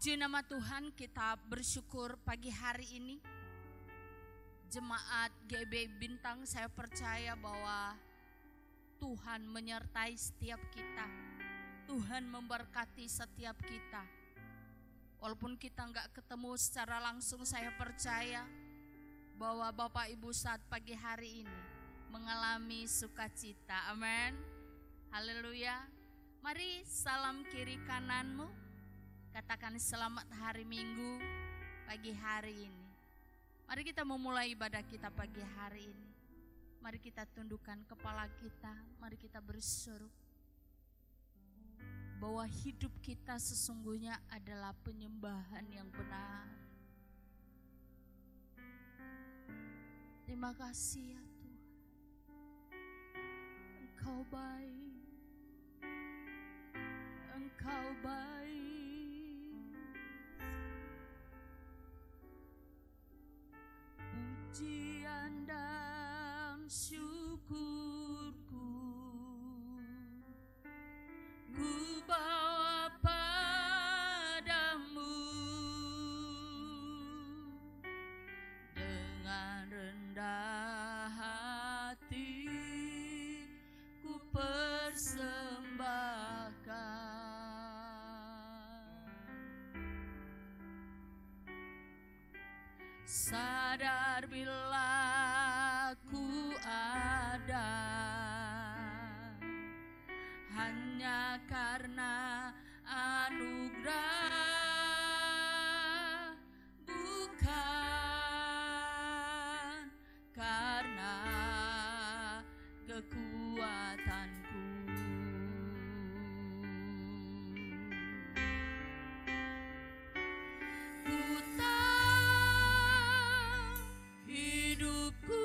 Puji nama Tuhan, kita bersyukur pagi hari ini. Jemaat GB Bintang, saya percaya bahwa Tuhan menyertai setiap kita. Tuhan memberkati setiap kita. Walaupun kita nggak ketemu secara langsung, saya percaya bahwa Bapak Ibu saat pagi hari ini mengalami sukacita. Amin. Haleluya. Mari salam kiri kananmu. Katakan selamat hari Minggu pagi hari ini. Mari kita memulai ibadah kita pagi hari ini. Mari kita tundukkan kepala kita. Mari kita berseru bahwa hidup kita sesungguhnya adalah penyembahan yang benar. Terima kasih ya Tuhan. Engkau baik. Engkau baik. Pujian dan syukurku ku bawa padamu dengan rendah hati ku persembahkan. Sadar bila ku ada hanya karena anugerah, bukan karena kekuatanku. Hidupku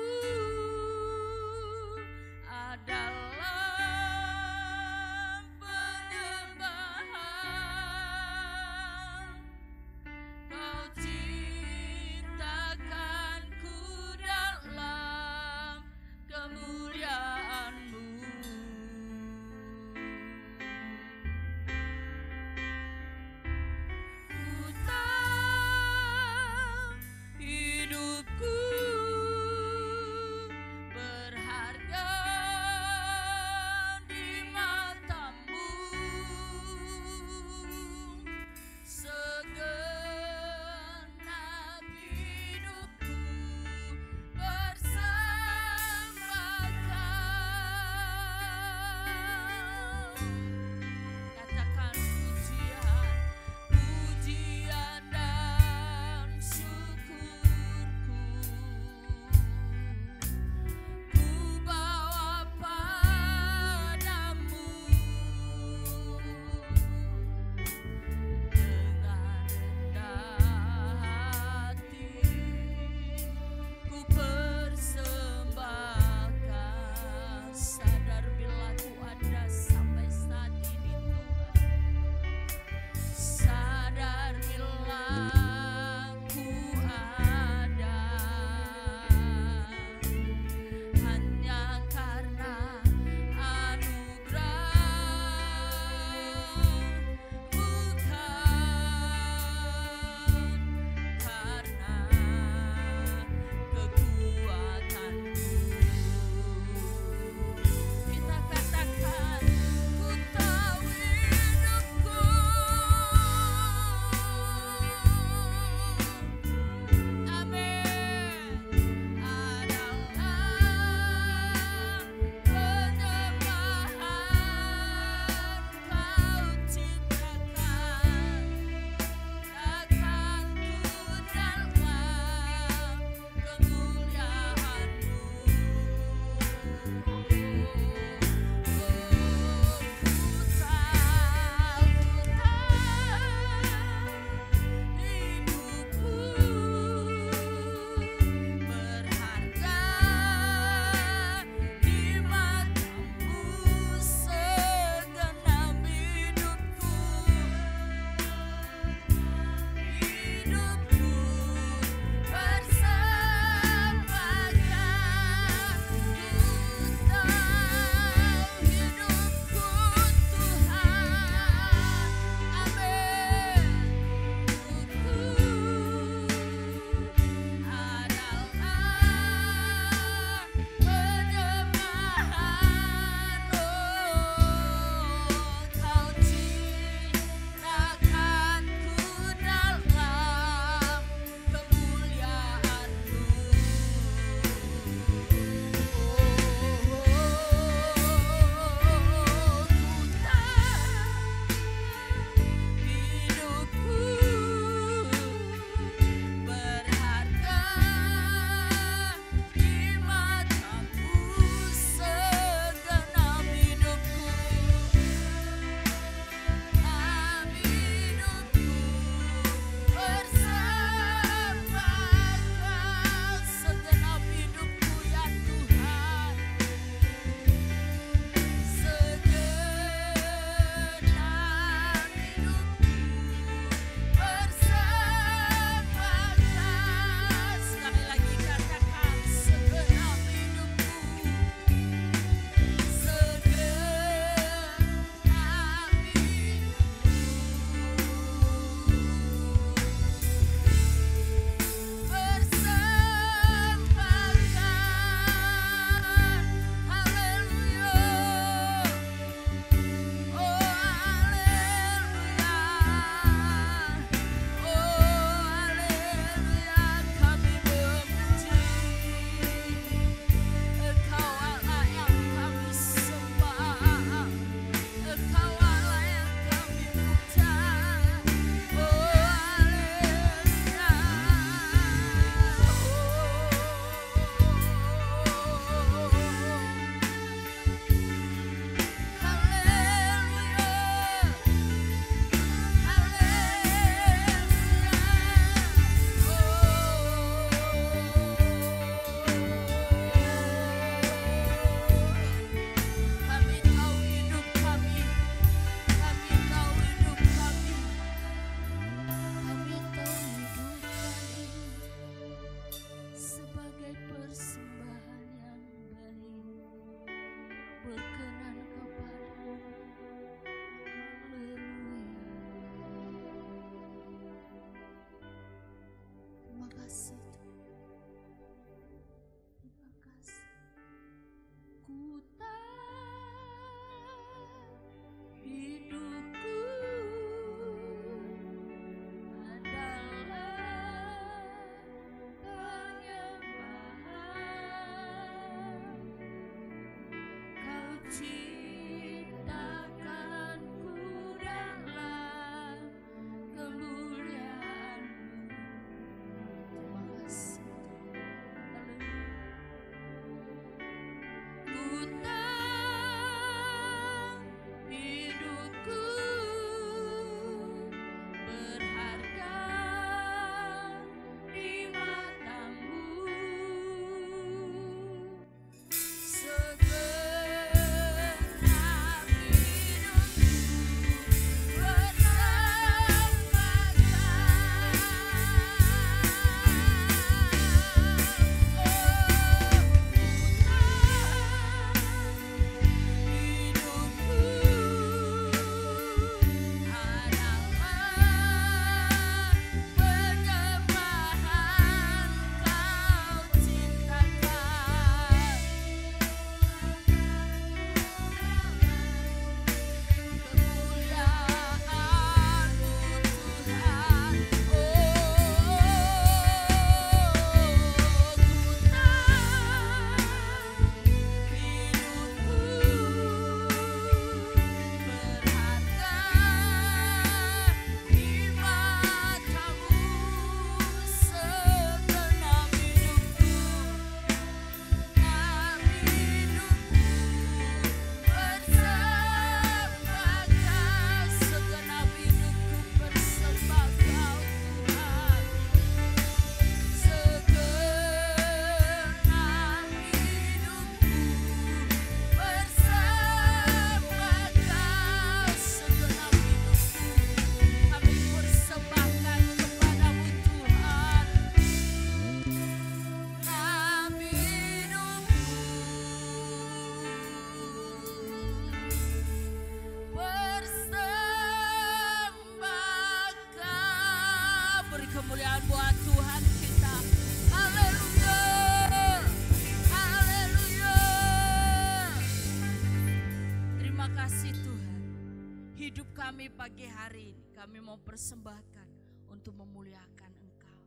kami pagi hari ini, kami mau persembahkan untuk memuliakan Engkau.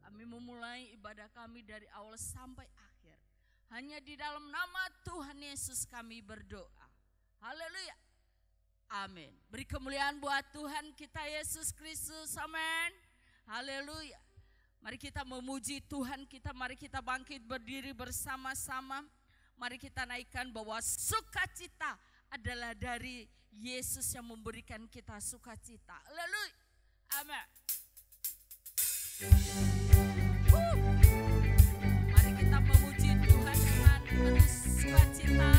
Kami memulai ibadah kami dari awal sampai akhir. Hanya di dalam nama Tuhan Yesus kami berdoa. Haleluya. Amin. Beri kemuliaan buat Tuhan kita Yesus Kristus. Amin. Haleluya. Mari kita memuji Tuhan kita. Mari kita bangkit berdiri bersama-sama. Mari kita naikkan bahwa sukacita adalah dari Yesus yang memberikan kita sukacita. Haleluya. Amin. Mari kita memuji Tuhan dengan penuh sukacita.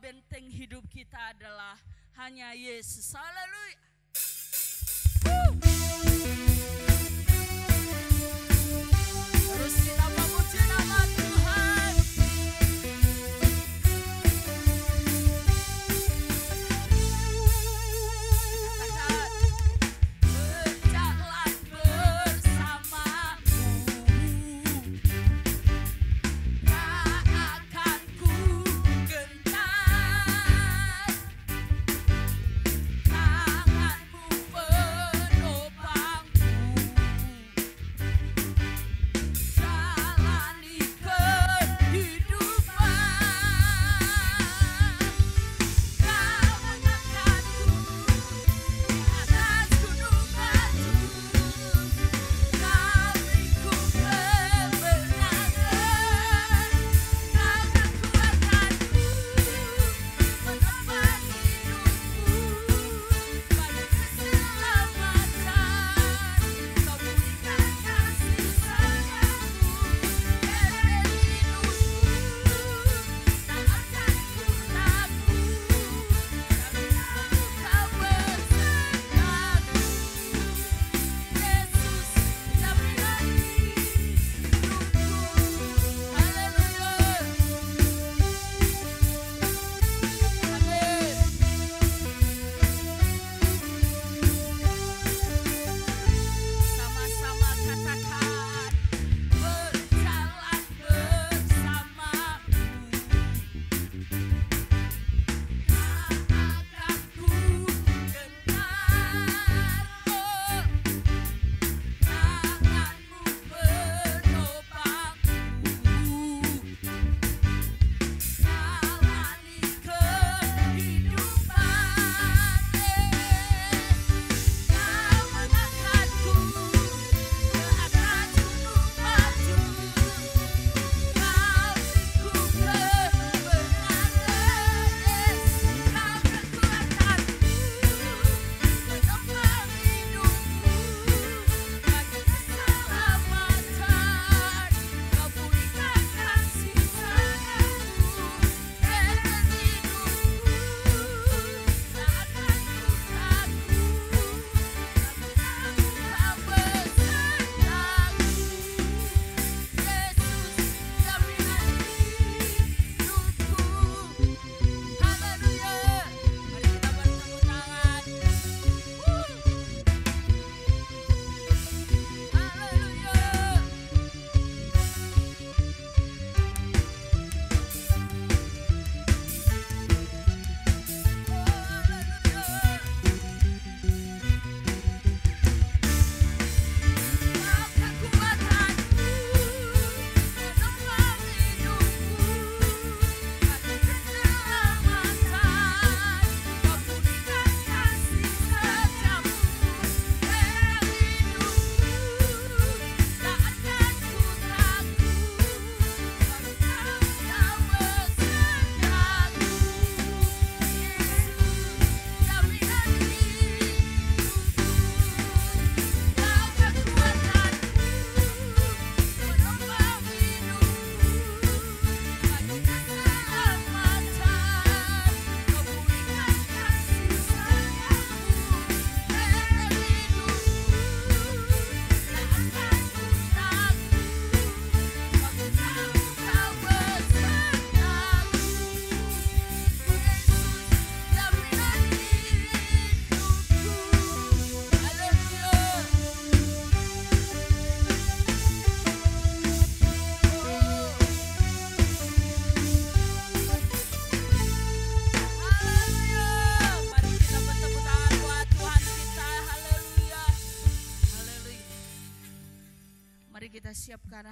Benteng hidup kita adalah hanya Yesus. Haleluya. Terus kita memuji nama Tuhan. Katakan, berjalan bersamaku, tak akan ku gentar. Tanganmu penopangku.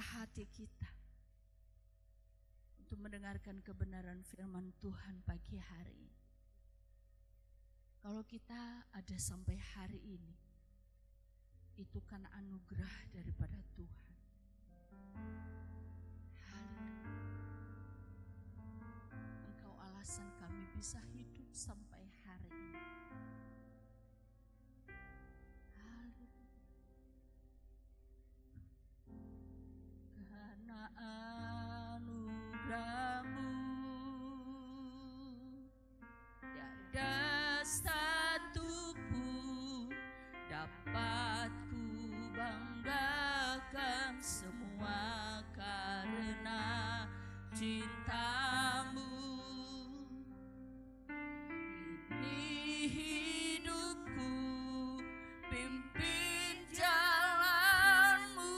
suara hati kita untuk mendengarkan kebenaran firman Tuhan pagi hari ini. Kalau kita ada sampai hari ini, itu kan anugerah daripada Tuhan. Haleluya. Engkau alasan kami bisa hidup sampai hari ini. Haleluya. Karena anugerah-Mu tiada satu pun dapat ku banggakan, semua karena cinta-Mu. Ini hidupku, pimpin jalan-Mu.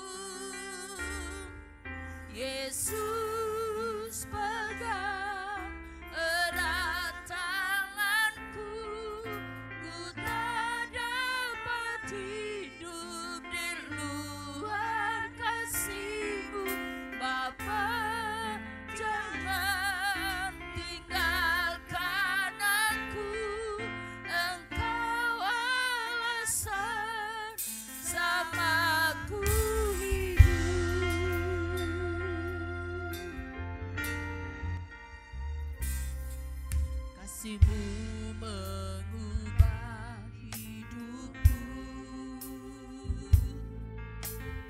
Yesus, pegang erat tanganku, ku tak dapat hidup di luar kasih-Mu. Bapa, jangan tinggalkan aku, Engkau alasan samaku hidup. Kasih-Mu mengubah hidupku,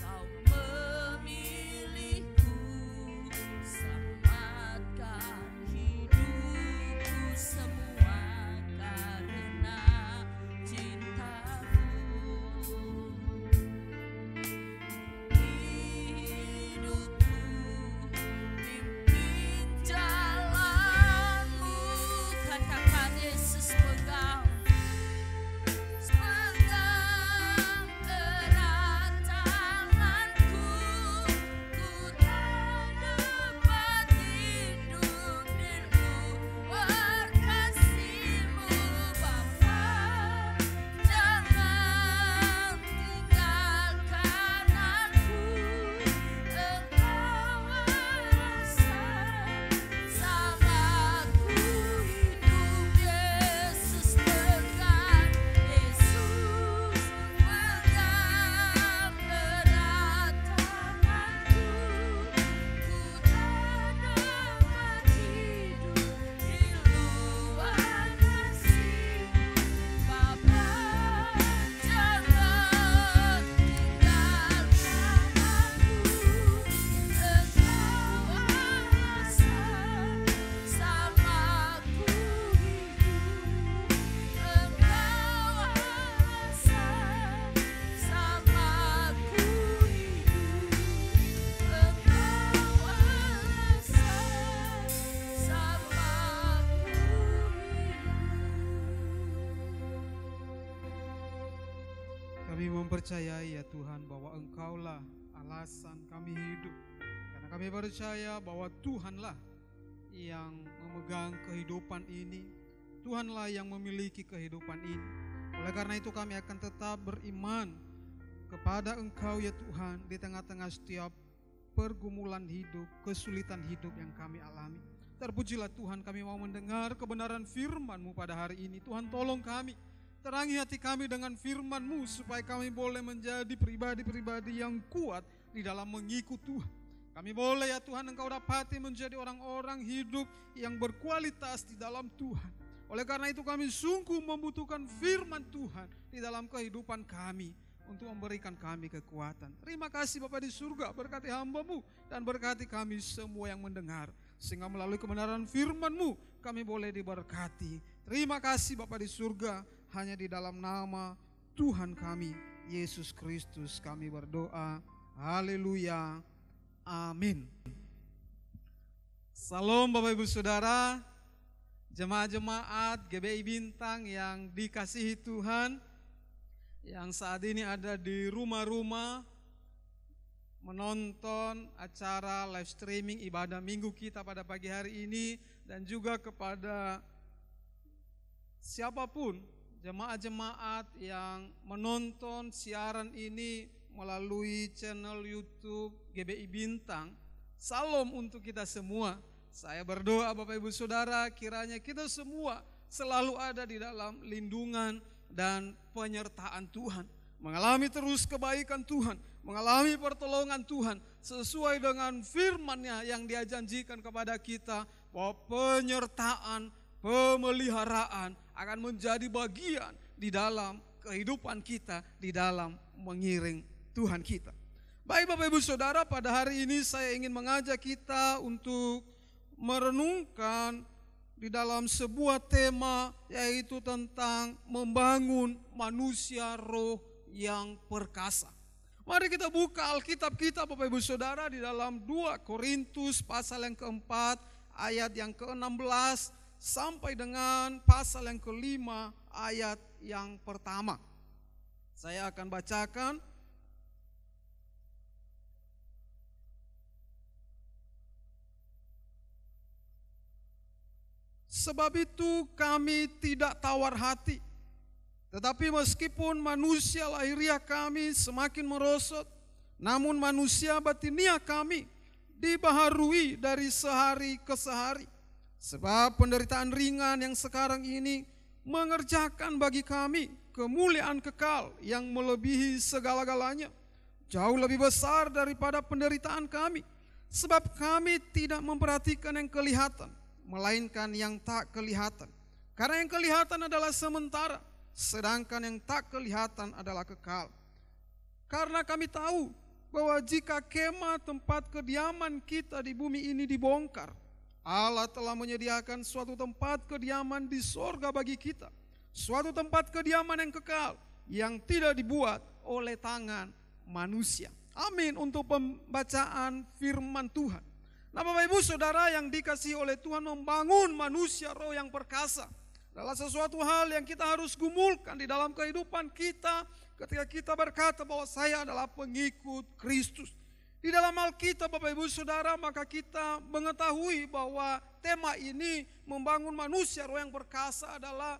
Kau memilihku, selamatkan hidupku, semua karena cinta-Mu. Hidupku, pimpin jalan-Mu. Katakan Yesus, pegang erat tanganku, ku tak dapat hidup di luar kasih-Mu. Bapa, jangan tinggalkan aku, Engkau alasan samaku hidup. Yesus, pegang erat tanganku, ku tak dapat hidup di luar kasih-Mu. Bapa, jangan tinggalkan aku, Engkau alasan samaku hidup. Engkau alasan samaku hidup. Engkau alasan samaku hidup. Kami mempercayai ya Tuhan bahwa Engkaulah alasan kami hidup. Karena kami percaya bahwa Tuhanlah yang memegang kehidupan ini. Tuhanlah yang memiliki kehidupan ini. Oleh karena itu kami akan tetap beriman kepada Engkau ya Tuhan di tengah-tengah setiap pergumulan hidup, kesulitan hidup yang kami alami. Terpujilah Tuhan, kami mau mendengar kebenaran firman-Mu pada hari ini. Tuhan, tolong kami, terangi hati kami dengan firman-Mu supaya kami boleh menjadi pribadi-pribadi yang kuat di dalam mengikut Tuhan. Kami boleh ya Tuhan Engkau dapati menjadi orang-orang hidup yang berkualitas di dalam Tuhan. Oleh karena itu kami sungguh membutuhkan firman Tuhan di dalam kehidupan kami untuk memberikan kami kekuatan. Terima kasih Bapa di surga, berkati hamba-Mu dan berkati kami semua yang mendengar. Sehingga melalui kebenaran firman-Mu kami boleh diberkati. Terima kasih Bapa di surga, hanya di dalam nama Tuhan kami Yesus Kristus kami berdoa. Haleluya. Amin. Salam Bapak Ibu Saudara, jemaat-jemaat GBI Bintang yang dikasihi Tuhan, yang saat ini ada di rumah-rumah menonton acara live streaming ibadah minggu kita pada pagi hari ini, dan juga kepada siapapun jemaat-jemaat yang menonton siaran ini melalui channel YouTube GBI Bintang. Salam untuk kita semua. Saya berdoa Bapak Ibu Saudara, kiranya kita semua selalu ada di dalam lindungan dan penyertaan Tuhan. Mengalami terus kebaikan Tuhan, mengalami pertolongan Tuhan sesuai dengan firman-Nya yang Dia janjikan kepada kita bahwa penyertaan, pemeliharaan akan menjadi bagian di dalam kehidupan kita, di dalam mengiring Tuhan kita. Baik Bapak Ibu Saudara, pada hari ini saya ingin mengajak kita untuk merenungkan di dalam sebuah tema, yaitu tentang membangun manusia roh yang perkasa. Mari kita buka Alkitab kita Bapak Ibu Saudara di dalam 2 Korintus pasal yang keempat ayat yang ke-16 sampai dengan pasal yang ke-5 ayat yang pertama. Saya akan bacakan. Sebab itu kami tidak tawar hati, tetapi meskipun manusia lahiriah kami semakin merosot, namun manusia batinia kami dibaharui dari sehari ke sehari. Sebab penderitaan ringan yang sekarang ini mengerjakan bagi kami kemuliaan kekal yang melebihi segala-galanya, jauh lebih besar daripada penderitaan kami. Sebab kami tidak memperhatikan yang kelihatan, melainkan yang tak kelihatan. Karena yang kelihatan adalah sementara, sedangkan yang tak kelihatan adalah kekal. Karena kami tahu bahwa jika kemah tempat kediaman kita di bumi ini dibongkar, Allah telah menyediakan suatu tempat kediaman di sorga bagi kita, suatu tempat kediaman yang kekal, yang tidak dibuat oleh tangan manusia. Amin untuk pembacaan firman Tuhan. Nah Bapak Ibu Saudara yang dikasihi oleh Tuhan, membangun manusia roh yang perkasa adalah sesuatu hal yang kita harus gumulkan di dalam kehidupan kita ketika kita berkata bahwa saya adalah pengikut Kristus. Di dalam Alkitab Bapak Ibu Saudara, maka kita mengetahui bahwa tema ini membangun manusia roh yang perkasa adalah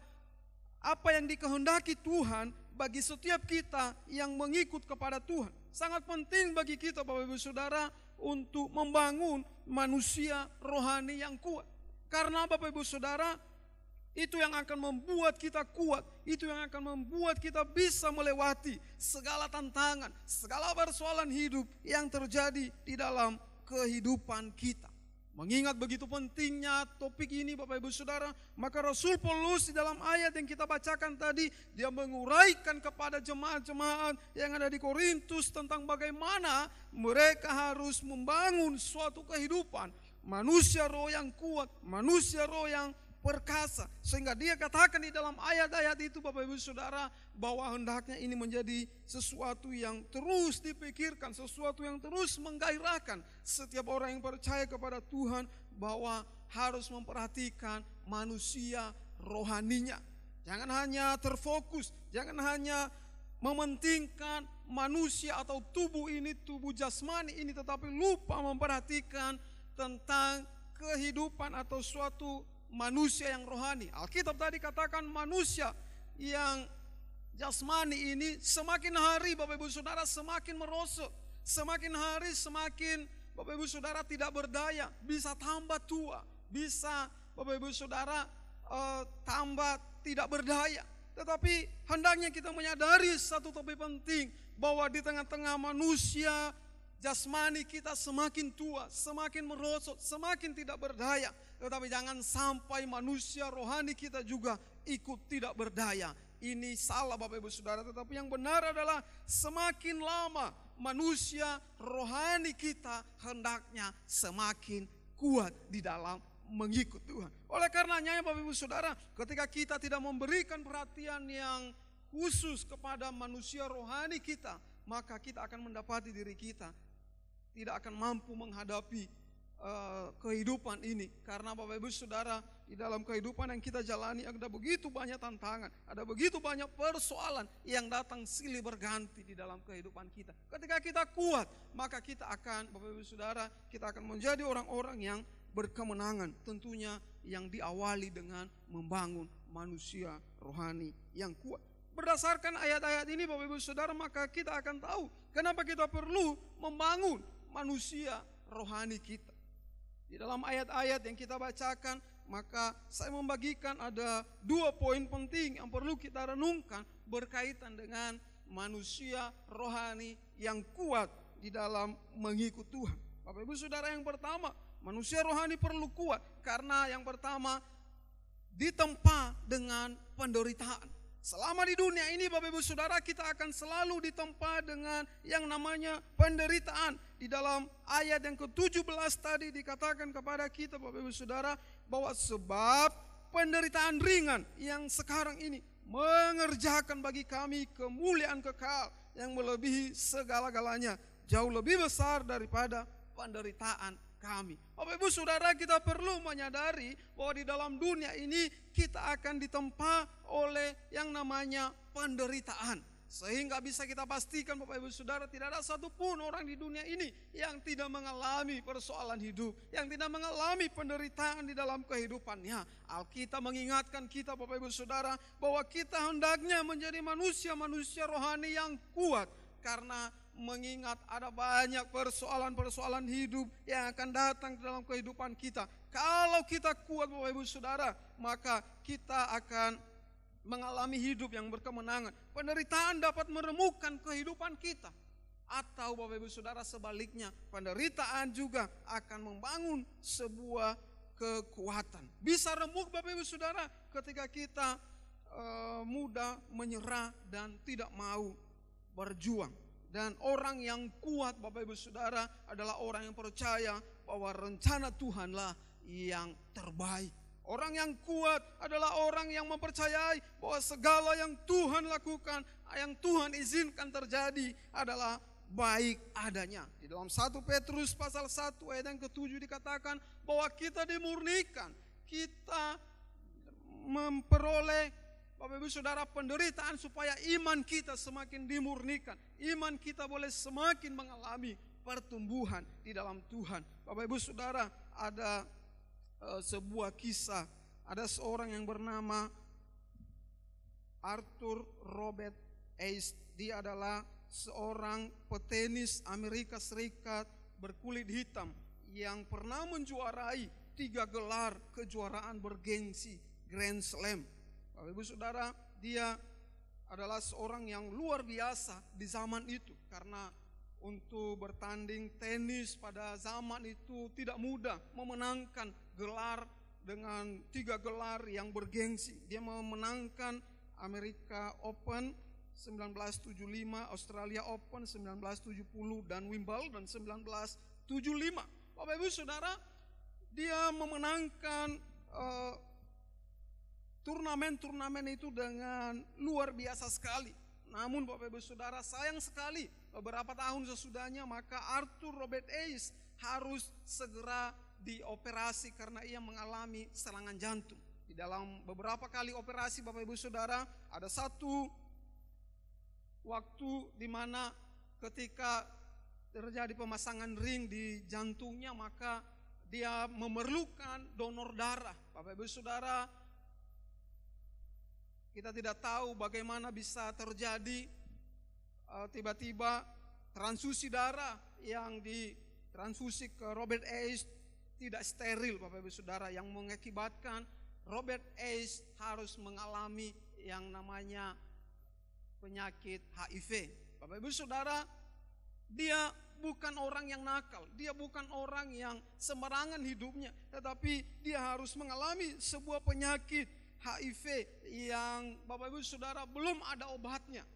apa yang dikehendaki Tuhan bagi setiap kita yang mengikut kepada Tuhan. Sangat penting bagi kita Bapak Ibu Saudara untuk membangun manusia rohani yang kuat. Karena Bapak Ibu Saudara, itu yang akan membuat kita kuat, itu yang akan membuat kita bisa melewati segala tantangan, segala persoalan hidup yang terjadi di dalam kehidupan kita. Mengingat begitu pentingnya topik ini Bapak Ibu Saudara, maka Rasul Paulus di dalam ayat yang kita bacakan tadi, dia menguraikan kepada jemaat-jemaat yang ada di Korintus tentang bagaimana mereka harus membangun suatu kehidupan manusia roh yang kuat, manusia roh yang perkasa. Sehingga dia katakan di dalam ayat-ayat itu Bapak Ibu Saudara, bahwa hendaknya ini menjadi sesuatu yang terus dipikirkan, sesuatu yang terus menggairahkan setiap orang yang percaya kepada Tuhan, bahwa harus memperhatikan manusia rohaninya. Jangan hanya terfokus, jangan hanya mementingkan manusia atau tubuh ini, tubuh jasmani ini, tetapi lupa memperhatikan tentang kehidupan atau suatu manusia yang rohani. Alkitab tadi katakan manusia yang jasmani ini semakin hari Bapak Ibu Saudara semakin merosot. Semakin hari semakin Bapak Ibu Saudara tidak berdaya, bisa tambah tua, bisa Bapak Ibu Saudara tambah tidak berdaya. Tetapi hendaknya kita menyadari satu topik penting, bahwa di tengah-tengah manusia jasmani kita semakin tua, semakin merosot, semakin tidak berdaya. Tetapi jangan sampai manusia rohani kita juga ikut tidak berdaya. Ini salah Bapak Ibu Saudara. Tetapi yang benar adalah semakin lama manusia rohani kita hendaknya semakin kuat di dalam mengikut Tuhan. Oleh karenanya Bapak Ibu Saudara, ketika kita tidak memberikan perhatian yang khusus kepada manusia rohani kita, maka kita akan mendapati diri kita tidak akan mampu menghadapi kehidupan ini. Karena Bapak Ibu Saudara, di dalam kehidupan yang kita jalani ada begitu banyak tantangan, ada begitu banyak persoalan yang datang silih berganti di dalam kehidupan kita. Ketika kita kuat, maka kita akan, Bapak Ibu Saudara, kita akan menjadi orang-orang yang berkemenangan, tentunya yang diawali dengan membangun manusia rohani yang kuat. berdasarkan ayat-ayat ini Bapak Ibu Saudara, maka kita akan tahu kenapa kita perlu membangun manusia rohani kita. Di dalam ayat-ayat yang kita bacakan, maka saya membagikan ada 2 poin penting yang perlu kita renungkan berkaitan dengan manusia rohani yang kuat di dalam mengikut Tuhan. Bapak Ibu Saudara, yang pertama, manusia rohani perlu kuat karena yang pertama ditempa dengan penderitaan. Selama di dunia ini Bapak Ibu Saudara, kita akan selalu ditempa dengan yang namanya penderitaan. Di dalam ayat yang ke-17 tadi dikatakan kepada kita Bapak Ibu Saudara, bahwa sebab penderitaan ringan yang sekarang ini mengerjakan bagi kami kemuliaan kekal yang melebihi segala-galanya, jauh lebih besar daripada penderitaan kami. Bapak Ibu Saudara, kita perlu menyadari bahwa di dalam dunia ini kita akan ditempa oleh yang namanya penderitaan. Sehingga bisa kita pastikan Bapak Ibu Saudara, tidak ada satupun orang di dunia ini yang tidak mengalami persoalan hidup, yang tidak mengalami penderitaan di dalam kehidupannya. Alkitab mengingatkan kita Bapak Ibu Saudara bahwa kita hendaknya menjadi manusia-manusia rohani yang kuat, karena mengingat ada banyak persoalan-persoalan hidup yang akan datang dalam kehidupan kita. Kalau kita kuat Bapak Ibu Saudara, maka kita akan mengalami hidup yang berkemenangan. Penderitaan dapat meremukkan kehidupan kita. Atau Bapak Ibu Saudara sebaliknya, penderitaan juga akan membangun sebuah kekuatan. Bisa remuk Bapak Ibu Saudara ketika kita mudah menyerah dan tidak mau berjuang. Dan orang yang kuat Bapak Ibu Saudara adalah orang yang percaya bahwa rencana Tuhanlah yang terbaik. Orang yang kuat adalah orang yang mempercayai bahwa segala yang Tuhan lakukan, yang Tuhan izinkan terjadi adalah baik adanya. Di dalam 1 Petrus pasal 1 ayat yang ke-7 dikatakan bahwa kita dimurnikan, kita memperoleh Bapak Ibu Saudara penderitaan supaya iman kita semakin dimurnikan. Iman kita boleh semakin mengalami pertumbuhan di dalam Tuhan. Bapak Ibu Saudara, ada sebuah kisah. Ada seorang yang bernama Arthur Robert Ashe. Dia adalah seorang petenis Amerika Serikat berkulit hitam yang pernah menjuarai 3 gelar kejuaraan bergengsi Grand Slam. Bapak Ibu Saudara, dia adalah seorang yang luar biasa di zaman itu, karena untuk bertanding tenis pada zaman itu tidak mudah memenangkan gelar dengan 3 gelar yang bergengsi. Dia memenangkan Amerika Open 1975, Australia Open 1970, dan Wimbledon 1975. Bapak Ibu Saudara, dia memenangkan turnamen-turnamen itu dengan luar biasa sekali. Namun Bapak Ibu Saudara, sayang sekali beberapa tahun sesudahnya maka Arthur Robert Ashe harus segera dioperasi karena ia mengalami serangan jantung. Di dalam beberapa kali operasi Bapak Ibu Saudara, ada satu waktu di mana ketika terjadi pemasangan ring di jantungnya, maka dia memerlukan donor darah. Bapak Ibu Saudara, kita tidak tahu bagaimana bisa terjadi tiba-tiba transfusi darah yang ditransfusi ke Robert Ashe tidak steril Bapak Ibu Saudara, yang mengakibatkan Robert Ashe harus mengalami yang namanya penyakit HIV. Bapak Ibu Saudara, dia bukan orang yang nakal, dia bukan orang yang sembarangan hidupnya, tetapi dia harus mengalami sebuah penyakit HIV yang Bapak Ibu Saudara belum ada obatnya.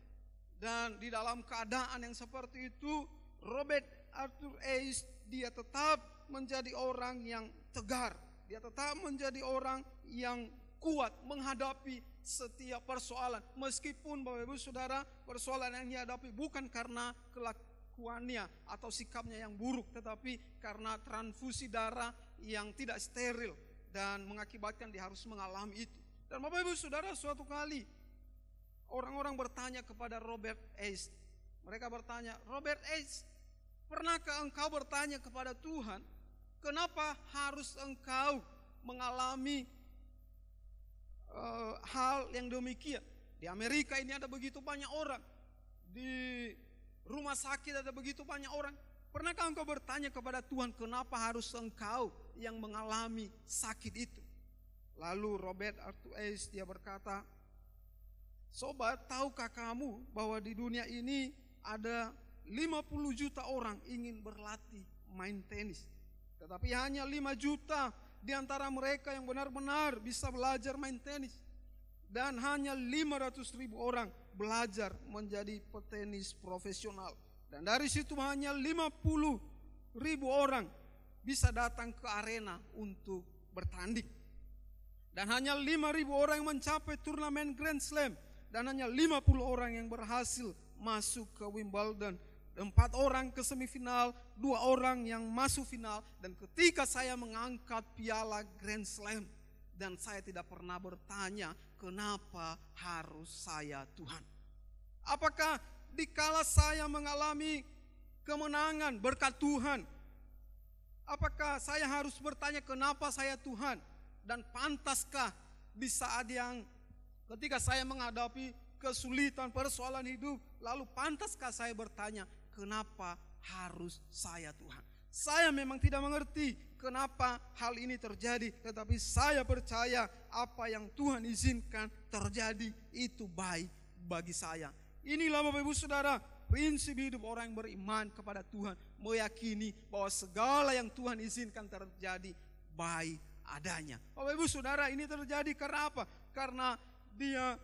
Dan di dalam keadaan yang seperti itu, Robert Arthur Ashe dia tetap menjadi orang yang tegar. Dia tetap menjadi orang yang kuat menghadapi setiap persoalan. Meskipun Bapak Ibu Saudara, persoalan yang dihadapi bukan karena kelakuannya atau sikapnya yang buruk, tetapi karena transfusi darah yang tidak steril dan mengakibatkan dia harus mengalami itu. Dan Bapak Ibu Saudara, suatu kali orang-orang bertanya kepada Robert Ashe. Mereka bertanya, Robert Ashe, pernahkah engkau bertanya kepada Tuhan, kenapa harus engkau mengalami hal yang demikian? Di Amerika ini ada begitu banyak orang. Di rumah sakit ada begitu banyak orang. Pernahkah engkau bertanya kepada Tuhan, kenapa harus engkau yang mengalami sakit itu? Lalu Robert Arthur Ace dia berkata, sobat, tahukah kamu bahwa di dunia ini ada 50 juta orang ingin berlatih main tenis. Tetapi hanya 5 juta di antara mereka yang benar-benar bisa belajar main tenis. Dan hanya 500.000 orang belajar menjadi petenis profesional. Dan dari situ hanya 50.000 orang bisa datang ke arena untuk bertanding. Dan hanya 5.000 orang yang mencapai turnamen Grand Slam. Dan hanya 50 orang yang berhasil masuk ke Wimbledon. 4 orang ke semifinal, 2 orang yang masuk final. Dan ketika saya mengangkat piala Grand Slam, dan saya tidak pernah bertanya, kenapa harus saya Tuhan? Apakah dikala saya mengalami kemenangan berkat Tuhan, apakah saya harus bertanya kenapa saya Tuhan? Dan pantaskah di saat yang ketika saya menghadapi kesulitan, persoalan hidup, lalu pantaskah saya bertanya, kenapa harus saya Tuhan? Saya memang tidak mengerti kenapa hal ini terjadi, tetapi saya percaya apa yang Tuhan izinkan terjadi itu baik bagi saya. Inilah Bapak Ibu Saudara, prinsip hidup orang yang beriman kepada Tuhan, meyakini bahwa segala yang Tuhan izinkan terjadi baik adanya. Bapak Ibu Saudara, ini terjadi karena apa? Karena dia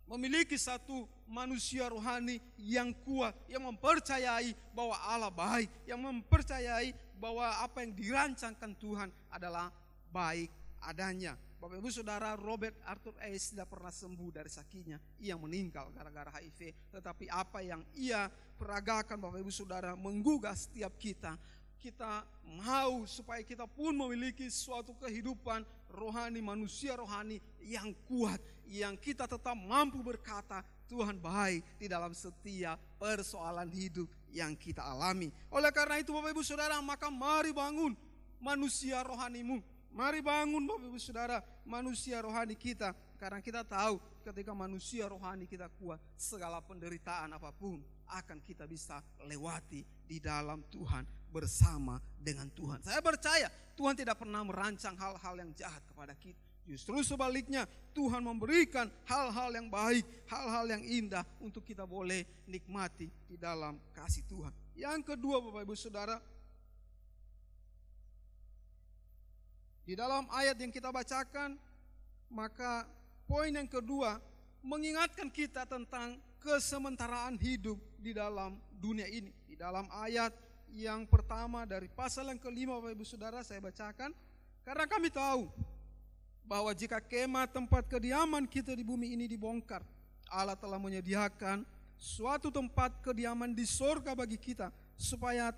memiliki satu manusia rohani yang kuat, yang mempercayai bahwa Allah baik, yang mempercayai bahwa apa yang dirancangkan Tuhan adalah baik adanya. Bapak Ibu Saudara, Robert Arthur Ace tidak pernah sembuh dari sakitnya. Ia meninggal gara-gara HIV. Tetapi apa yang ia peragakan, Bapak Ibu Saudara, menggugah setiap kita. Kita mau supaya kita pun memiliki suatu kehidupan rohani, manusia rohani yang kuat, yang kita tetap mampu berkata Tuhan baik di dalam setiap persoalan hidup yang kita alami. Oleh karena itu Bapak Ibu Saudara, maka mari bangun manusia rohanimu. Mari bangun Bapak Ibu Saudara manusia rohani kita. Karena kita tahu ketika manusia rohani kita kuat, segala penderitaan apapun akan kita bisa lewati di dalam Tuhan, bersama dengan Tuhan. Saya percaya Tuhan tidak pernah merancang hal-hal yang jahat kepada kita. Justru sebaliknya, Tuhan memberikan hal-hal yang baik, hal-hal yang indah untuk kita boleh nikmati di dalam kasih Tuhan. Yang kedua Bapak Ibu Saudara, di dalam ayat yang kita bacakan, maka poin yang kedua mengingatkan kita tentang kesementaraan hidup di dalam dunia ini. Di dalam ayat yang pertama dari pasal yang kelima Bapak Ibu Saudara saya bacakan. Karena kami tahu bahwa jika kemah tempat kediaman kita di bumi ini dibongkar, Allah telah menyediakan suatu tempat kediaman di sorga bagi kita, supaya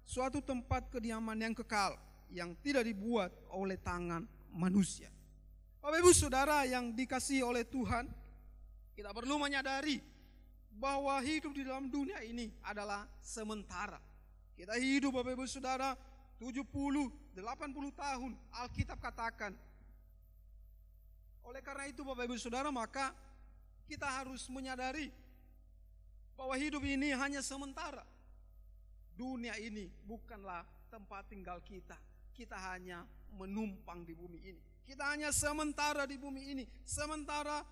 suatu tempat kediaman yang kekal, yang tidak dibuat oleh tangan manusia. Bapak Ibu Saudara yang dikasihi oleh Tuhan, kita perlu menyadari bahwa hidup di dalam dunia ini adalah sementara. Kita hidup Bapak Ibu Saudara 70, 80 tahun, Alkitab katakan. Oleh karena itu Bapak Ibu Saudara, maka kita harus menyadari bahwa hidup ini hanya sementara. Dunia ini bukanlah tempat tinggal kita. Kita hanya menumpang di bumi ini. Kita hanya sementara di bumi ini. Sementara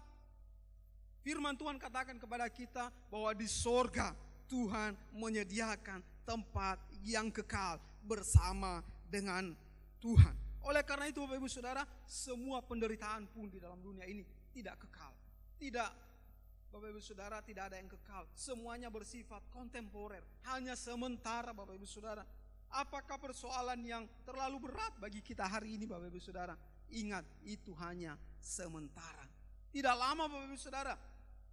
firman Tuhan katakan kepada kita bahwa di sorga Tuhan menyediakan tempat yang kekal bersama dengan Tuhan. Oleh karena itu Bapak Ibu Saudara, semua penderitaan pun di dalam dunia ini tidak kekal. Tidak, Bapak Ibu Saudara, tidak ada yang kekal. Semuanya bersifat kontemporer, hanya sementara Bapak Ibu Saudara. Apakah persoalan yang terlalu berat bagi kita hari ini Bapak Ibu Saudara? Ingat, itu hanya sementara. Tidak lama Bapak Ibu Saudara,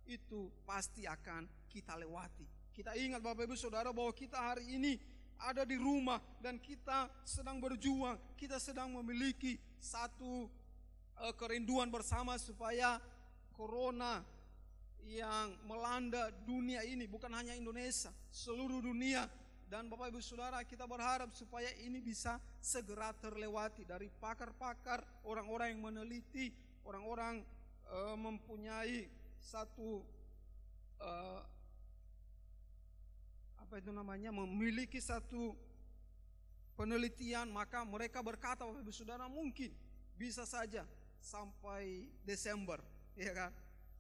itu pasti akan kita lewati. Kita ingat Bapak Ibu Saudara bahwa kita hari ini ada di rumah dan kita sedang berjuang, kita sedang memiliki satu kerinduan bersama supaya corona yang melanda dunia ini, bukan hanya Indonesia, seluruh dunia. Dan Bapak Ibu Saudara, kita berharap supaya ini bisa segera terlewati dari pakar-pakar, orang-orang yang meneliti, orang-orang mempunyai satu memiliki satu penelitian, maka mereka berkata, Bapak Ibu Saudara, mungkin bisa saja sampai Desember, ya kan?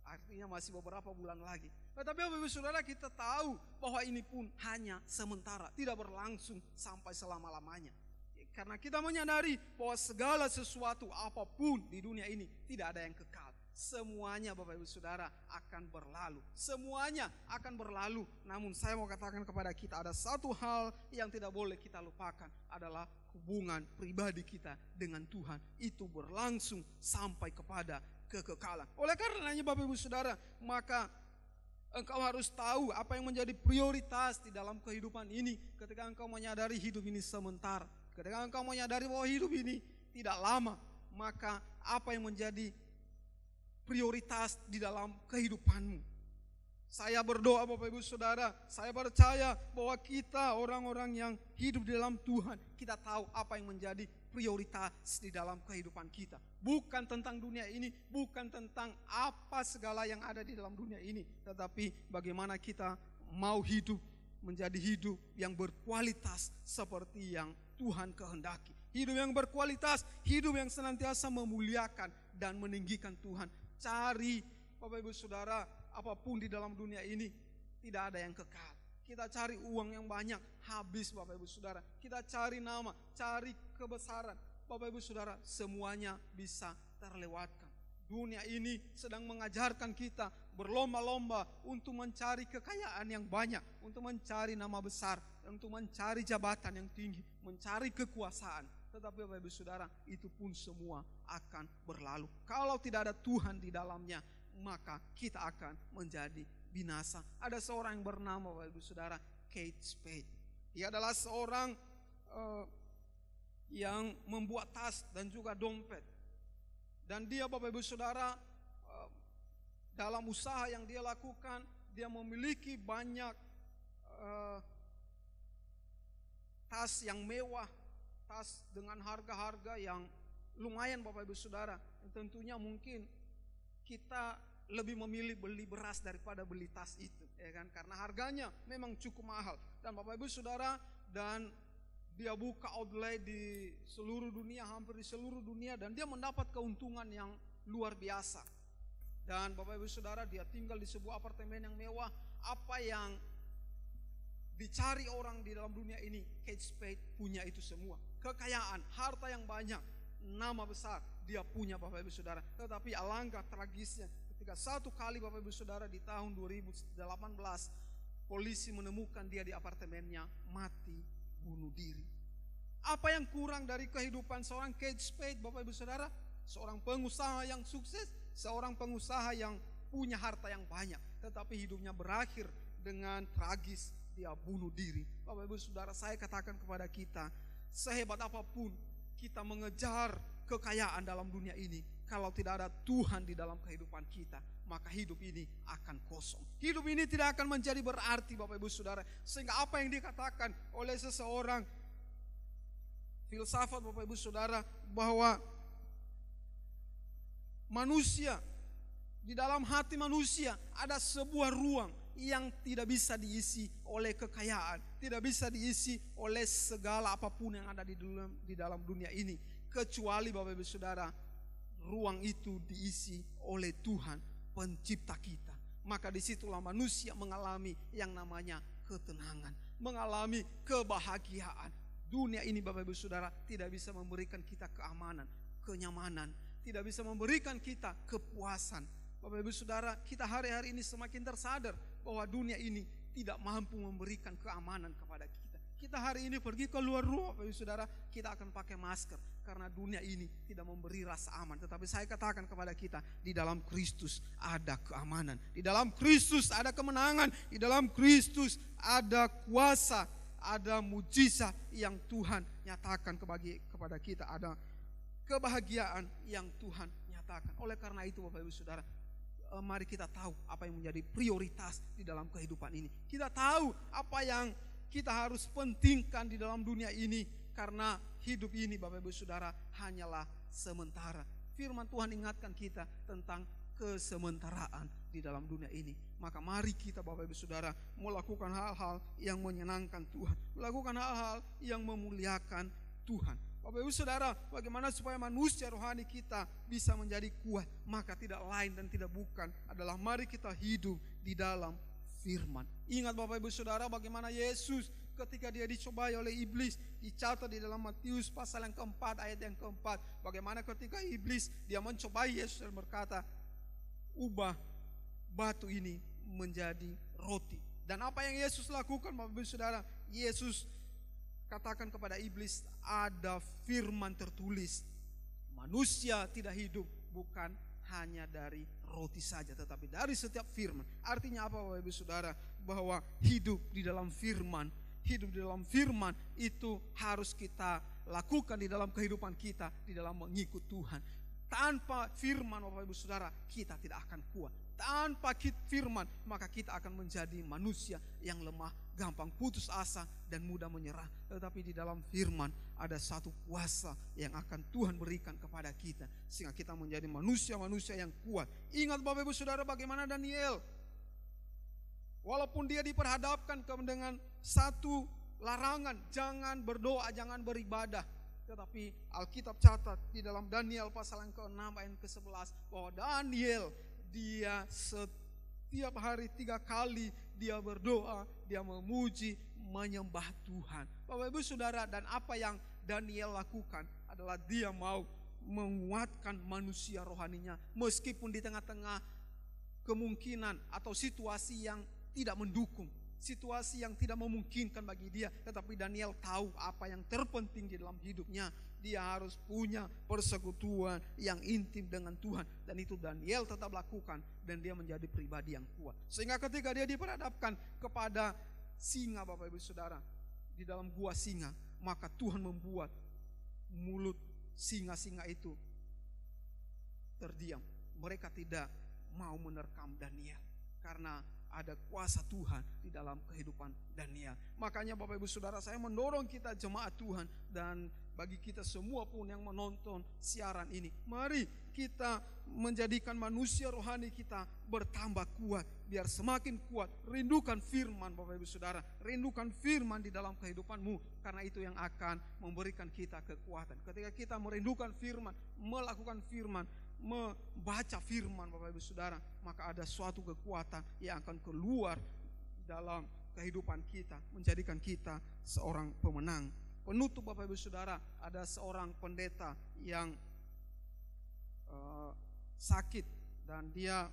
Artinya masih beberapa bulan lagi. Tetapi Bapak Ibu Saudara, kita tahu bahwa ini pun hanya sementara, tidak berlangsung sampai selama-lamanya. Karena kita menyadari bahwa segala sesuatu apapun di dunia ini tidak ada yang kekal. Semuanya Bapak Ibu Saudara akan berlalu. Semuanya akan berlalu. Namun saya mau katakan kepada kita, ada satu hal yang tidak boleh kita lupakan, adalah hubungan pribadi kita dengan Tuhan. Itu berlangsung sampai kepada kekekalan. Oleh karenanya Bapak Ibu Saudara, maka engkau harus tahu apa yang menjadi prioritas di dalam kehidupan ini. Ketika engkau menyadari hidup ini sementara, ketika engkau menyadari bahwa hidup ini tidak lama, maka apa yang menjadi prioritas di dalam kehidupanmu? Saya berdoa Bapak Ibu Saudara, saya percaya bahwa kita orang-orang yang hidup di dalam Tuhan, kita tahu apa yang menjadi prioritas di dalam kehidupan kita. Bukan tentang dunia ini, bukan tentang apa segala yang ada di dalam dunia ini, tetapi bagaimana kita mau hidup menjadi hidup yang berkualitas seperti yang Tuhan kehendaki. Hidup yang berkualitas, hidup yang senantiasa memuliakan dan meninggikan Tuhan. Cari Bapak Ibu Saudara, apapun di dalam dunia ini tidak ada yang kekal. Kita cari uang yang banyak, habis Bapak Ibu Saudara. Kita cari nama, cari kebesaran, Bapak Ibu Saudara, semuanya bisa terlewatkan. Dunia ini sedang mengajarkan kita berlomba-lomba untuk mencari kekayaan yang banyak, untuk mencari nama besar, untuk mencari jabatan yang tinggi, mencari kekuasaan. Tetapi Bapak Ibu Saudara, itu pun semua akan berlalu. Kalau tidak ada Tuhan di dalamnya, maka kita akan menjadi binasa. Ada seorang yang bernama Bapak Ibu Saudara, Kate Spade. Dia adalah seorang yang membuat tas dan juga dompet. Dan dia Bapak Ibu Saudara, dalam usaha yang dia lakukan, dia memiliki banyak tas yang mewah, tas dengan harga-harga yang lumayan Bapak Ibu Saudara. Tentunya mungkin kita lebih memilih beli beras daripada beli tas itu, ya kan? Karena harganya memang cukup mahal. Dan Bapak Ibu Saudara, dan dia buka outlet di seluruh dunia, hampir di seluruh dunia, dan dia mendapat keuntungan yang luar biasa. Dan Bapak Ibu Saudara, dia tinggal di sebuah apartemen yang mewah. Apa yang dicari orang di dalam dunia ini, Kate Spade punya itu semua. Kekayaan, harta yang banyak, nama besar, dia punya Bapak Ibu Saudara. Tetapi alangkah tragisnya ketika satu kali Bapak Ibu Saudara di tahun 2018, polisi menemukan dia di apartemennya mati bunuh diri. Apa yang kurang dari kehidupan seorang Kate Spade Bapak Ibu Saudara? Seorang pengusaha yang sukses, seorang pengusaha yang punya harta yang banyak, tetapi hidupnya berakhir dengan tragis, dia bunuh diri. Bapak Ibu Saudara, saya katakan kepada kita, sehebat apapun kita mengejar kekayaan dalam dunia ini, kalau tidak ada Tuhan di dalam kehidupan kita, maka hidup ini akan kosong. Hidup ini tidak akan menjadi berarti Bapak Ibu Saudara. Sehingga apa yang dikatakan oleh seseorang filsafat Bapak Ibu Saudara, bahwa manusia, di dalam hati manusia ada sebuah ruang yang tidak bisa diisi oleh kekayaan, tidak bisa diisi oleh segala apapun yang ada di dalam dunia ini, kecuali Bapak Ibu Saudara, ruang itu diisi oleh Tuhan pencipta kita. Maka disitulah manusia mengalami yang namanya ketenangan, mengalami kebahagiaan. Dunia ini Bapak Ibu Saudara tidak bisa memberikan kita keamanan, kenyamanan, tidak bisa memberikan kita kepuasan. Bapak Ibu Saudara, kita hari-hari ini semakin tersadar bahwa dunia ini tidak mampu memberikan keamanan kepada kita. Kita hari ini pergi ke luar rumah Bapak Ibu Saudara, kita akan pakai masker karena dunia ini tidak memberi rasa aman. Tetapi saya katakan kepada kita, di dalam Kristus ada keamanan, di dalam Kristus ada kemenangan, di dalam Kristus ada kuasa, ada mujizat yang Tuhan nyatakan kepada kita, ada kebahagiaan yang Tuhan nyatakan. Oleh karena itu Bapak Ibu Saudara, mari kita tahu apa yang menjadi prioritas di dalam kehidupan ini. Kita tahu apa yang kita harus pentingkan di dalam dunia ini, karena hidup ini Bapak Ibu Saudara hanyalah sementara. Firman Tuhan ingatkan kita tentang kesementaraan di dalam dunia ini. Maka mari kita Bapak Ibu Saudara melakukan hal-hal yang menyenangkan Tuhan, melakukan hal-hal yang memuliakan Tuhan. Bapak Ibu Saudara, bagaimana supaya manusia rohani kita bisa menjadi kuat? Maka tidak lain dan tidak bukan adalah mari kita hidup di dalam firman. Ingat Bapak Ibu Saudara bagaimana Yesus ketika dia dicobai oleh iblis, dicatat di dalam Matius pasal yang keempat ayat yang keempat. Bagaimana ketika iblis dia mencobai Yesus dan berkata, ubah batu ini menjadi roti. Dan apa yang Yesus lakukan Bapak Ibu Saudara? Yesus katakan kepada iblis, ada firman tertulis, manusia tidak hidup bukan hanya dari roti saja, tetapi dari setiap firman. Artinya apa Bapak Ibu Saudara? Bahwa hidup di dalam firman, hidup di dalam firman itu harus kita lakukan di dalam kehidupan kita, di dalam mengikut Tuhan. Tanpa firman Bapak Ibu Saudara, kita tidak akan kuat. Tanpa firman, maka kita akan menjadi manusia yang lemah, gampang putus asa dan mudah menyerah. Tetapi di dalam firman ada satu kuasa yang akan Tuhan berikan kepada kita, sehingga kita menjadi manusia-manusia yang kuat. Ingat Bapak Ibu Saudara bagaimana Daniel, walaupun dia diperhadapkan dengan satu larangan, jangan berdoa, jangan beribadah. Tetapi Alkitab catat di dalam Daniel pasal yang ke-6 ayat ke-11 bahwa Daniel dia setiap hari 3 kali dia berdoa, dia memuji, menyembah Tuhan. Bapak Ibu Saudara, dan apa yang Daniel lakukan adalah dia mau menguatkan manusia rohaninya meskipun di tengah-tengah kemungkinan atau situasi yang tidak mendukung, situasi yang tidak memungkinkan bagi dia. Tetapi Daniel tahu apa yang terpenting di dalam hidupnya. Dia harus punya persekutuan yang intim dengan Tuhan. Dan itu Daniel tetap lakukan. Dan dia menjadi pribadi yang kuat. Sehingga ketika dia diperhadapkan kepada singa Bapak Ibu Saudara, di dalam gua singa, maka Tuhan membuat mulut singa-singa itu terdiam. Mereka tidak mau menerkam Daniel karena ada kuasa Tuhan di dalam kehidupan Daniel. Makanya Bapak Ibu Saudara, saya mendorong kita jemaat Tuhan dan bagi kita semua pun yang menonton siaran ini, mari kita menjadikan manusia rohani kita bertambah kuat, biar semakin kuat. Rindukan firman Bapak Ibu Saudara, rindukan firman di dalam kehidupanmu, karena itu yang akan memberikan kita kekuatan. Ketika kita merindukan firman, melakukan firman, membaca firman Bapak Ibu Saudara, maka ada suatu kekuatan yang akan keluar dalam kehidupan kita, menjadikan kita seorang pemenang. Penutup Bapak Ibu Saudara, ada seorang pendeta yang sakit dan dia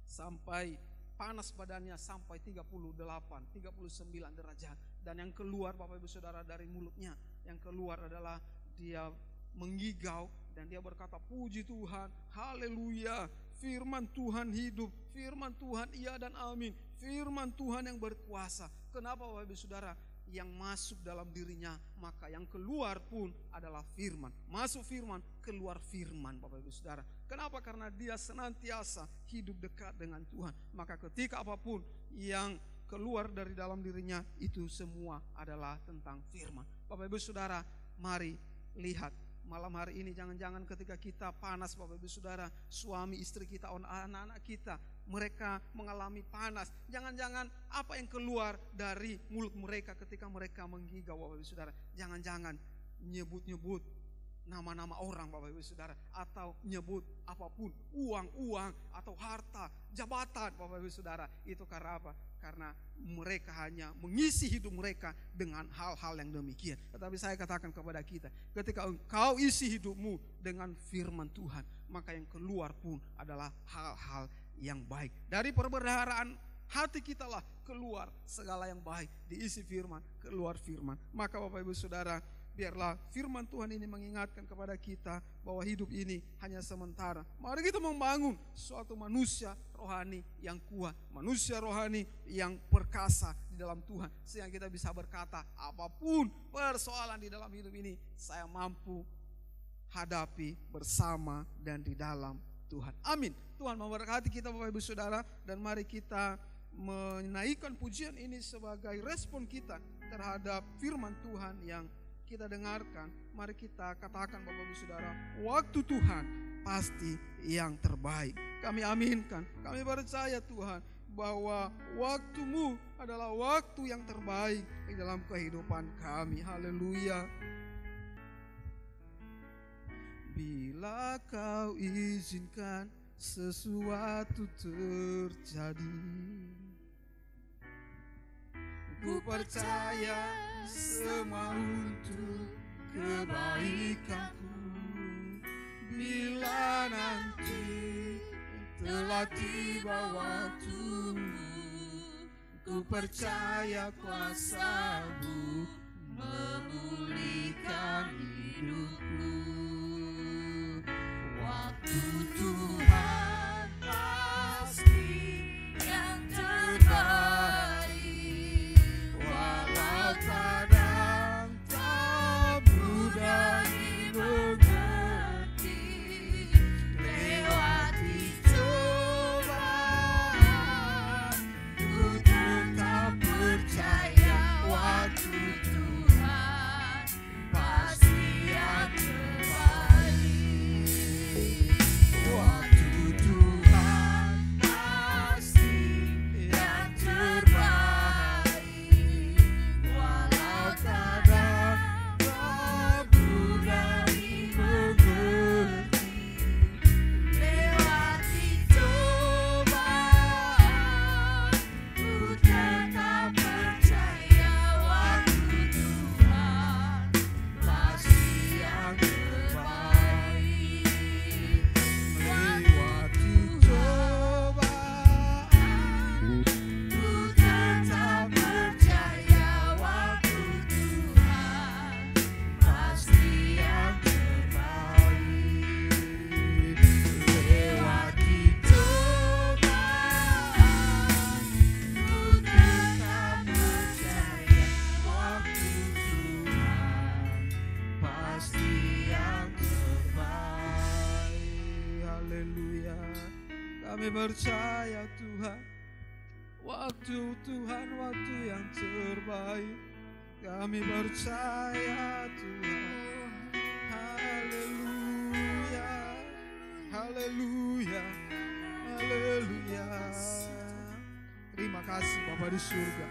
sampai panas badannya sampai 39 derajat. Dan yang keluar Bapak Ibu Saudara dari mulutnya, yang keluar adalah dia menggigau dan dia berkata, puji Tuhan, haleluya, firman Tuhan hidup, firman Tuhan iya dan amin, firman Tuhan yang berkuasa. Kenapa Bapak Ibu Saudara? Yang masuk dalam dirinya, maka yang keluar pun adalah firman. Masuk firman, keluar firman Bapak Ibu Saudara. Kenapa? Karena dia senantiasa hidup dekat dengan Tuhan. Maka ketika apapun yang keluar dari dalam dirinya, itu semua adalah tentang firman. Bapak Ibu Saudara, mari lihat malam hari ini, jangan-jangan ketika kita panas Bapak Ibu Saudara, suami istri kita, anak-anak kita, mereka mengalami panas. Jangan-jangan apa yang keluar dari mulut mereka ketika mereka menggigau Bapak Ibu Saudara, jangan-jangan nyebut-nyebut nama-nama orang Bapak Ibu Saudara, atau nyebut apapun, uang atau harta, jabatan Bapak Ibu Saudara. Itu karena apa? Karena mereka hanya mengisi hidup mereka dengan hal-hal yang demikian. Tetapi saya katakan kepada kita, ketika engkau isi hidupmu dengan firman Tuhan, maka yang keluar pun adalah hal-hal yang baik. Dari perbendaharaan hati kita lah keluar segala yang baik. Diisi firman, keluar firman. Maka Bapak Ibu Saudara, biarlah firman Tuhan ini mengingatkan kepada kita bahwa hidup ini hanya sementara. Mari kita membangun suatu manusia rohani yang kuat, manusia rohani yang perkasa di dalam Tuhan, sehingga kita bisa berkata, apapun persoalan di dalam hidup ini, saya mampu hadapi bersama dan di dalam Tuhan. Amin. Tuhan memberkati kita Bapak Ibu Saudara, dan mari kita menaikkan pujian ini sebagai respon kita terhadap firman Tuhan yang kita dengarkan, mari kita katakan Bapak Ibu Saudara, waktu Tuhan pasti yang terbaik. Kami aminkan, kami percaya Tuhan bahwa waktu-Mu adalah waktu yang terbaik di dalam kehidupan kami. Haleluya. Bila Kau izinkan sesuatu terjadi, ku percaya semua untuk kebaikanku. Bila nanti telah tiba waktumu, ku percaya kuasa-Mu memulihkan hidupku. Waktu Tuhan pasti yang terbaik, walau kadang tak mudah dimengerti. Lewati cobaan, ku tetap percaya waktu Tuhan pasti yang terbaik. Waktu Tuhan pasti yang terbaik, walau kadang tak mudah dimengerti. Lewati cobaan, ku tetap percaya waktu Tuhan pasti yang terbaik. Lewati cobaan, ku tetap percaya waktu Tuhan pasti yang terbaik. Lewati cobaan, ku tetap percaya waktu Tuhan pasti yang terbaik. Haleluya. Kami percaya Tuhan, waktu Tuhan waktu yang terbaik. Kami percaya Tuhan. Haleluya. Haleluya. Haleluya. Terima kasih Bapa di surga.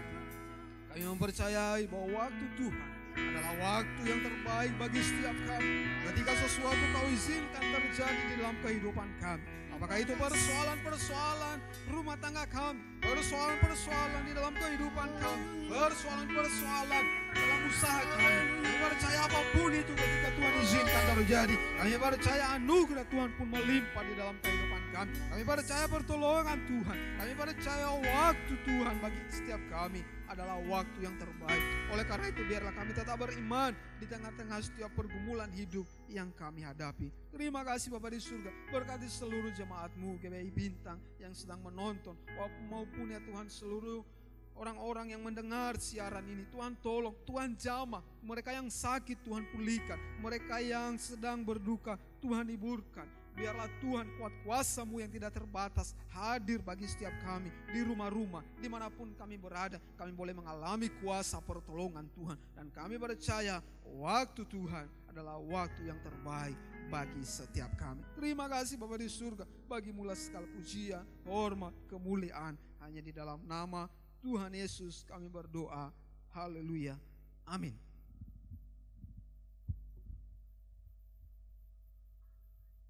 Kami mempercayai bahwa waktu Tuhan adalah waktu yang terbaik bagi setiap kami. Ketika sesuatu Kau izinkan terjadi di dalam kehidupan kami, apakah itu persoalan-persoalan rumah tangga kami, persoalan-persoalan di dalam kehidupan kami, persoalan-persoalan dalam usaha kami. Kami percaya apapun itu ketika Tuhan izinkan terjadi, kami percaya anugerah Tuhan pun melimpah di dalam kehidupan kami. Kami percaya pertolongan Tuhan, kami percaya waktu Tuhan bagi setiap kami adalah waktu yang terbaik. Oleh karena itu biarlah kami tetap beriman di tengah-tengah setiap pergumulan hidup yang kami hadapi. Terima kasih Bapa di surga, berkati seluruh jemaat-Mu GBI Bintang yang sedang menonton maupun ya Tuhan seluruh orang-orang yang mendengar siaran ini. Tuhan tolong, Tuhan jamah mereka yang sakit, Tuhan pulihkan. Mereka yang sedang berduka, Tuhan hiburkan. Biarlah Tuhan kuat kuasa-Mu yang tidak terbatas hadir bagi setiap kami di rumah-rumah, dimanapun kami berada. Kami boleh mengalami kuasa pertolongan Tuhan. Dan kami percaya waktu Tuhan adalah waktu yang terbaik bagi setiap kami. Terima kasih Bapa di surga, bagi mula segala pujian, hormat, kemuliaan hanya di dalam nama Tuhan Yesus kami berdoa. Haleluya. Amin.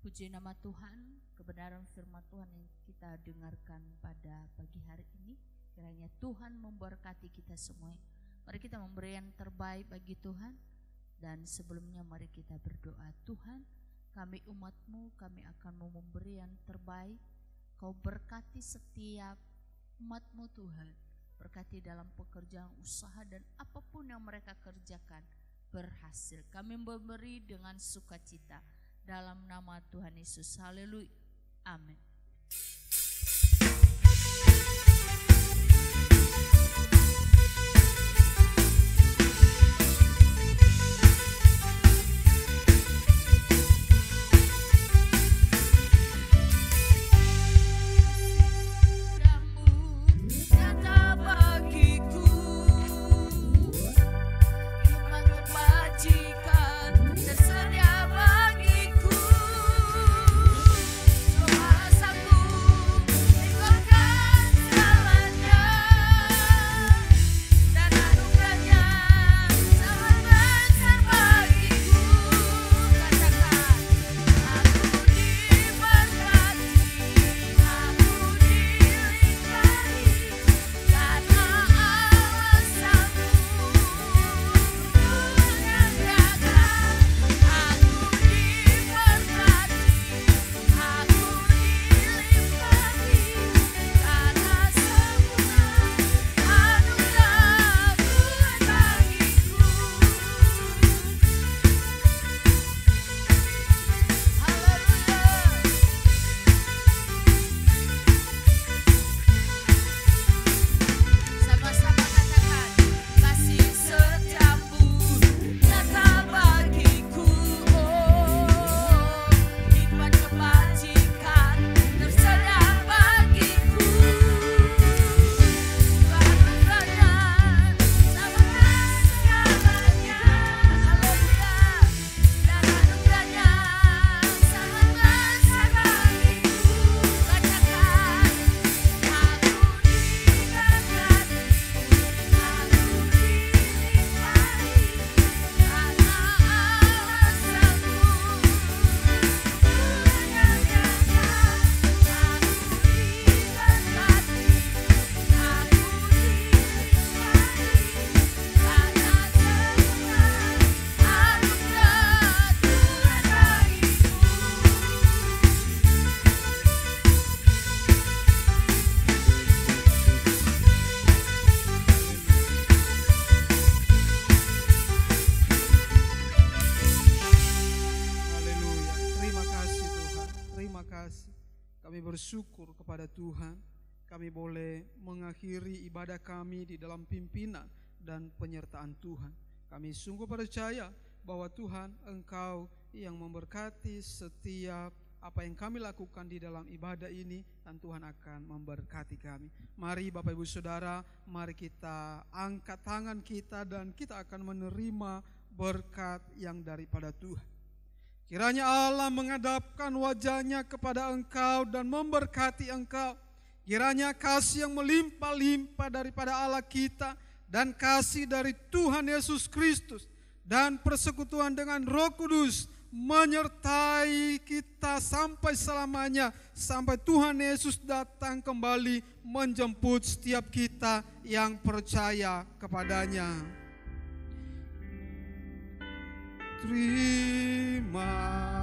Puji nama Tuhan, kebenaran firman Tuhan yang kita dengarkan pada pagi hari ini, kiranya Tuhan memberkati kita semua. Mari kita memberi yang terbaik bagi Tuhan. Dan sebelumnya mari kita berdoa. Tuhan, kami umat-Mu, kami akan memberi yang terbaik. Kau berkati setiap umat-Mu Tuhan. Berkati dalam pekerjaan usaha dan apapun yang mereka kerjakan berhasil. Kami memberi dengan sukacita. Dalam nama Tuhan Yesus. Haleluya. Amin. Nyata bagiku, iman bagiku. kasih. Kami bersyukur kepada Tuhan. Kami boleh mengakhiri ibadah kami di dalam pimpinan dan penyertaan Tuhan. Kami sungguh percaya bahwa Tuhan, Engkau yang memberkati setiap apa yang kami lakukan di dalam ibadah ini, dan Tuhan akan memberkati kami. Mari Bapak Ibu Saudara, mari kita angkat tangan kita dan kita akan menerima berkat yang daripada Tuhan. Kiranya Allah menghadapkan wajahnya kepada engkau dan memberkati engkau. Kiranya kasih yang melimpah-limpah daripada Allah kita dan kasih dari Tuhan Yesus Kristus dan persekutuan dengan Roh Kudus menyertai kita sampai selamanya, sampai Tuhan Yesus datang kembali menjemput setiap kita yang percaya kepadanya. Terima